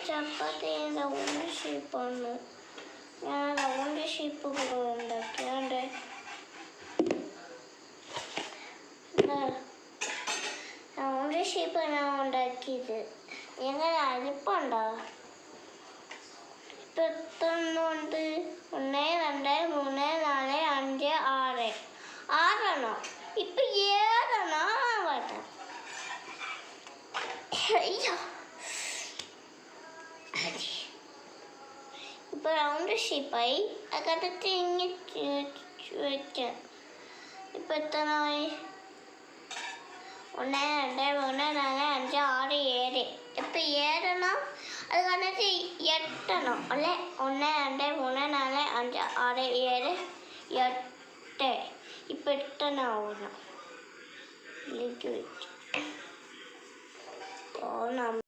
ചപ്പാത്തി round ഷേപ്പാണ്. ഞാൻ round shape കൂടെ ഉണ്ടാക്കിയാണ്ട് റൗണ്ട് ഷേപ്പ് ഞാൻ ഉണ്ടാക്കിയത്. എങ്ങനെ അരിപ്പുണ്ടോ? ഇപ്പം എത്ര ഉണ്ട്? 1 2 3 4 5 6 6 ഇപ്പം 7 ആവട്ടെ. അയ്യോ, ഇപ്പൊ റൗണ്ട് ഷേപ്പായി. അകത്ത് ഇങ്ങനെ വെച്ച ഇപ്പൊ എത്രയായി? 1 2 3 4 5 6 7 ഇപ്പൊ 7 അത് കണ്ടിട്ട് 8 അല്ലെ? 1 2 3 4 5 6 7 8 ഇപ്പൊ 8 ആവുന്നു.